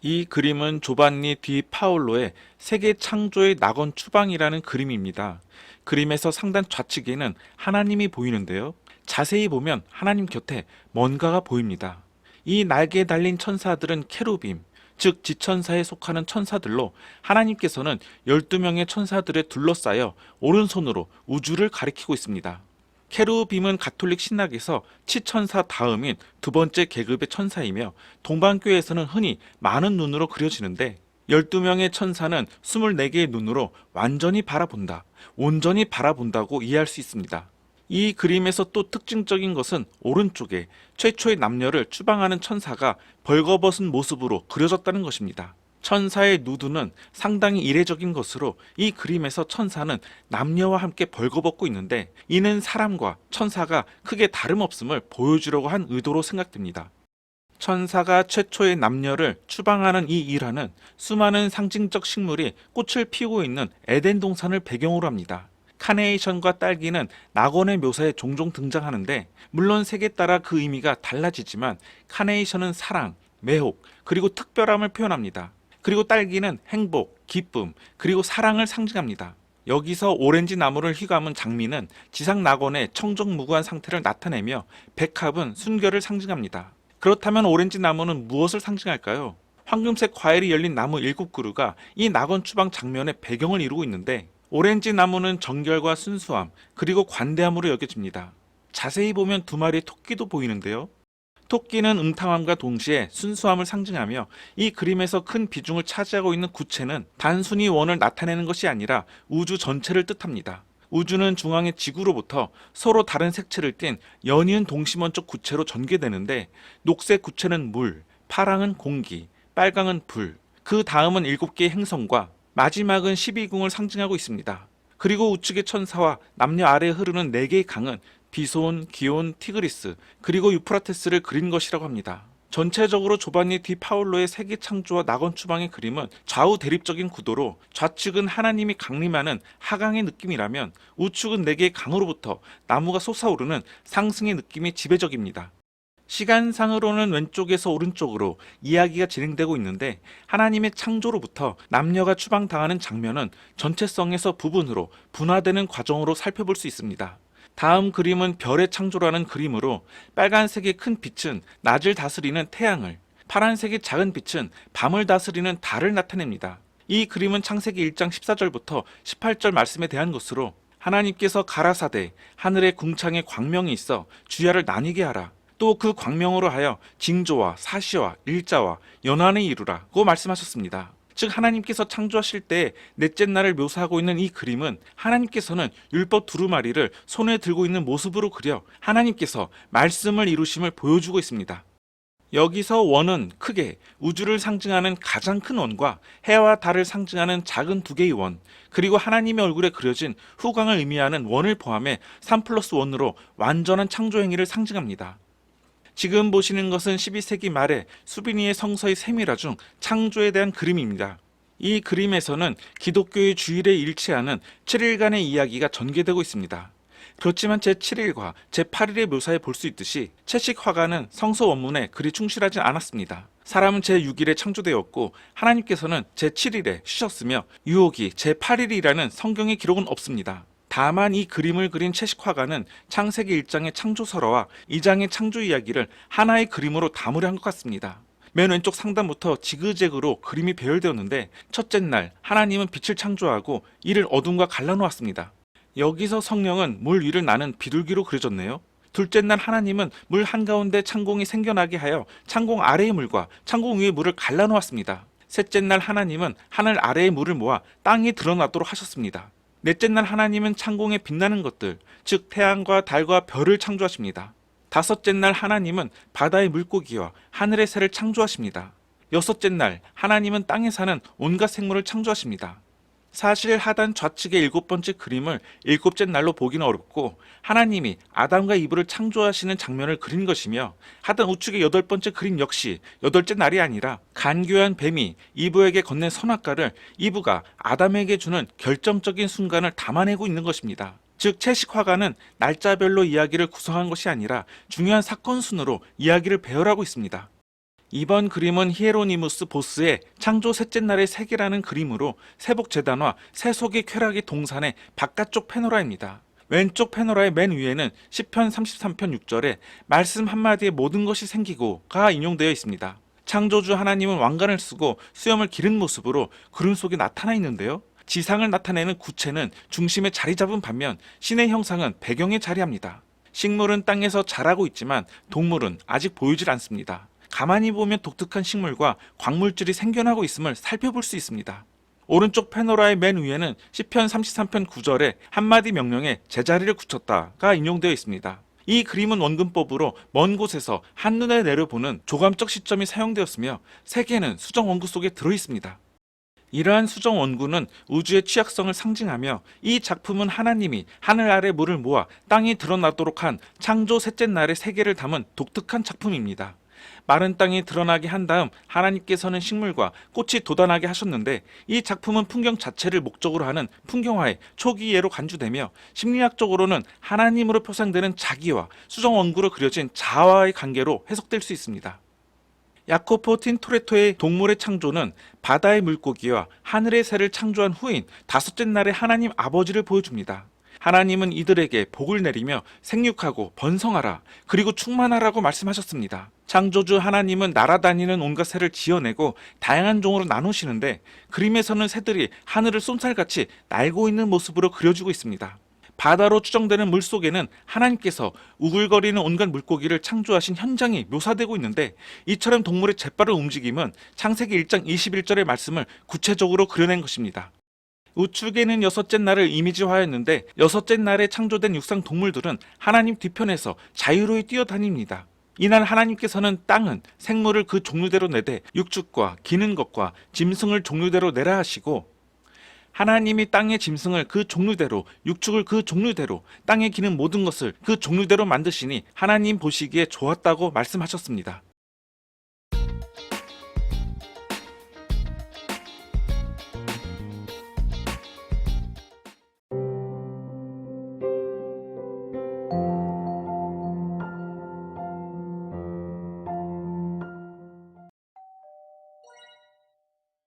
이 그림은 조반니 디 파올로의 세계 창조의 낙원 추방이라는 그림입니다. 그림에서 상단 좌측에는 하나님이 보이는데요. 자세히 보면 하나님 곁에 뭔가가 보입니다. 이 날개에 달린 천사들은 케루빔, 즉 지천사에 속하는 천사들로 하나님께서는 12명의 천사들에 둘러싸여 오른손으로 우주를 가리키고 있습니다. 케루빔은 가톨릭 신학에서 치천사 다음인 두 번째 계급의 천사이며 동방교회에서는 흔히 많은 눈으로 그려지는데 12명의 천사는 24개의 눈으로 완전히 바라본다, 온전히 바라본다고 이해할 수 있습니다. 이 그림에서 또 특징적인 것은 오른쪽에 최초의 남녀를 추방하는 천사가 벌거벗은 모습으로 그려졌다는 것입니다. 천사의 누드는 상당히 이례적인 것으로 이 그림에서 천사는 남녀와 함께 벌거벗고 있는데 이는 사람과 천사가 크게 다름없음을 보여주려고 한 의도로 생각됩니다. 천사가 최초의 남녀를 추방하는 이 일화는 수많은 상징적 식물이 꽃을 피우고 있는 에덴 동산을 배경으로 합니다. 카네이션과 딸기는 낙원의 묘사에 종종 등장하는데 물론 색에 따라 그 의미가 달라지지만 카네이션은 사랑, 매혹, 그리고 특별함을 표현합니다. 그리고 딸기는 행복, 기쁨, 그리고 사랑을 상징합니다. 여기서 오렌지 나무를 휘감은 장미는 지상 낙원의 청정무구한 상태를 나타내며 백합은 순결을 상징합니다. 그렇다면 오렌지 나무는 무엇을 상징할까요? 황금색 과일이 열린 나무 7그루가 이 낙원 추방 장면의 배경을 이루고 있는데 오렌지 나무는 정결과 순수함, 그리고 관대함으로 여겨집니다. 자세히 보면 두 마리의 토끼도 보이는데요. 토끼는 음탕함과 동시에 순수함을 상징하며 이 그림에서 큰 비중을 차지하고 있는 구체는 단순히 원을 나타내는 것이 아니라 우주 전체를 뜻합니다. 우주는 중앙의 지구로부터 서로 다른 색채를 띤 연이은 동심원적 구체로 전개되는데 녹색 구체는 물, 파랑은 공기, 빨강은 불, 그 다음은 7개의 행성과 마지막은 12궁을 상징하고 있습니다. 그리고 우측의 천사와 남녀 아래에 흐르는 4개의 강은 비손, 기온, 티그리스, 그리고 유프라테스를 그린 것이라고 합니다. 전체적으로 조반니 디 파올로의 세계 창조와 낙원 추방의 그림은 좌우 대립적인 구도로 좌측은 하나님이 강림하는 하강의 느낌이라면 우측은 4개의 강으로부터 나무가 솟아오르는 상승의 느낌이 지배적입니다. 시간상으로는 왼쪽에서 오른쪽으로 이야기가 진행되고 있는데 하나님의 창조로부터 남녀가 추방당하는 장면은 전체성에서 부분으로 분화되는 과정으로 살펴볼 수 있습니다. 다음 그림은 별의 창조라는 그림으로 빨간색의 큰 빛은 낮을 다스리는 태양을, 파란색의 작은 빛은 밤을 다스리는 달을 나타냅니다. 이 그림은 창세기 1장 14절부터 18절 말씀에 대한 것으로 하나님께서 가라사대 하늘의 궁창에 광명이 있어 주야를 나뉘게 하라. 또 그 광명으로 하여 징조와 사시와 일자와 연한을 이루라고 말씀하셨습니다. 즉 하나님께서 창조하실 때 넷째 날을 묘사하고 있는 이 그림은 하나님께서는 율법 두루마리를 손에 들고 있는 모습으로 그려 하나님께서 말씀을 이루심을 보여주고 있습니다. 여기서 원은 크게 우주를 상징하는 가장 큰 원과 해와 달을 상징하는 작은 2개의 원, 그리고 하나님의 얼굴에 그려진 후광을 의미하는 원을 포함해 3+1으로 완전한 창조 행위를 상징합니다. 지금 보시는 것은 12세기 말에 수비니의 성서의 세미라 중 창조에 대한 그림입니다. 이 그림에서는 기독교의 주일에 일치하는 7일간의 이야기가 전개되고 있습니다. 그렇지만 제7일과 제8일의 묘사에 볼 수 있듯이 채식 화가는 성서 원문에 그리 충실하지 않았습니다. 사람은 제6일에 창조되었고 하나님께서는 제7일에 쉬셨으며 유혹이 제8일이라는 성경의 기록은 없습니다. 다만 이 그림을 그린 채식 화가는 창세기 1장의 창조설화와 2장의 창조 이야기를 하나의 그림으로 담으려 한 것 같습니다. 맨 왼쪽 상단부터 지그재그로 그림이 배열되었는데 첫째 날 하나님은 빛을 창조하고 이를 어둠과 갈라놓았습니다. 여기서 성령은 물 위를 나는 비둘기로 그려졌네요. 둘째 날 하나님은 물 한가운데 창공이 생겨나게 하여 창공 아래의 물과 창공 위의 물을 갈라놓았습니다. 셋째 날 하나님은 하늘 아래의 물을 모아 땅에 드러나도록 하셨습니다. 넷째 날 하나님은 창공에 빛나는 것들, 즉 태양과 달과 별을 창조하십니다. 다섯째 날 하나님은 바다의 물고기와 하늘의 새를 창조하십니다. 여섯째 날 하나님은 땅에 사는 온갖 생물을 창조하십니다. 사실 하단 좌측의 7번째 그림을 7째 날로 보기는 어렵고 하나님이 아담과 이브를 창조하시는 장면을 그린 것이며 하단 우측의 8번째 그림 역시 8째 날이 아니라 간교한 뱀이 이브에게 건넨 선악과를 이브가 아담에게 주는 결정적인 순간을 담아내고 있는 것입니다. 즉 채식 화가는 날짜별로 이야기를 구성한 것이 아니라 중요한 사건 순으로 이야기를 배열하고 있습니다. 이번 그림은 히에로니무스 보스의 창조 셋째 날의 세계라는 그림으로 세복재단과 세속의 쾌락의 동산의 바깥쪽 패노라입니다. 왼쪽 패노라의 맨 위에는 시편 33편 6절에 말씀 한마디에 모든 것이 생기고가 인용되어 있습니다. 창조주 하나님은 왕관을 쓰고 수염을 기른 모습으로 구름 속에 나타나 있는데요. 지상을 나타내는 구체는 중심에 자리 잡은 반면 신의 형상은 배경에 자리합니다. 식물은 땅에서 자라고 있지만 동물은 아직 보이질 않습니다. 가만히 보면 독특한 식물과 광물질이 생겨나고 있음을 살펴볼 수 있습니다. 오른쪽 패노라의 맨 위에는 시편 33편 9절에 한마디 명령에 제자리를 굳혔다가 인용되어 있습니다. 이 그림은 원근법으로 먼 곳에서 한눈에 내려보는 조감적 시점이 사용되었으며 세계는 수정 원구 속에 들어있습니다. 이러한 수정 원구는 우주의 취약성을 상징하며 이 작품은 하나님이 하늘 아래 물을 모아 땅이 드러나도록 한 창조 셋째 날의 세계를 담은 독특한 작품입니다. 마른 땅이 드러나게 한 다음 하나님께서는 식물과 꽃이 돋아나게 하셨는데 이 작품은 풍경 자체를 목적으로 하는 풍경화의 초기 예로 간주되며 심리학적으로는 하나님으로 표상되는 자기와 수정 원구로 그려진 자아와의 관계로 해석될 수 있습니다. 야코포 틴토레토의 동물의 창조는 바다의 물고기와 하늘의 새를 창조한 후인 다섯째 날의 하나님 아버지를 보여줍니다. 하나님은 이들에게 복을 내리며 생육하고 번성하라 그리고 충만하라고 말씀하셨습니다. 창조주 하나님은 날아다니는 온갖 새를 지어내고 다양한 종으로 나누시는데 그림에서는 새들이 하늘을 쏜살같이 날고 있는 모습으로 그려지고 있습니다. 바다로 추정되는 물속에는 하나님께서 우글거리는 온갖 물고기를 창조하신 현장이 묘사되고 있는데 이처럼 동물의 재빠른 움직임은 창세기 1장 21절의 말씀을 구체적으로 그려낸 것입니다. 우측에는 여섯째 날을 이미지화했는데 여섯째 날에 창조된 육상 동물들은 하나님 뒤편에서 자유로이 뛰어다닙니다. 이날 하나님께서는 땅은 생물을 그 종류대로 내되 육축과 기는 것과 짐승을 종류대로 내라 하시고 하나님이 땅의 짐승을 그 종류대로 육축을 그 종류대로 땅에 기는 모든 것을 그 종류대로 만드시니 하나님 보시기에 좋았다고 말씀하셨습니다.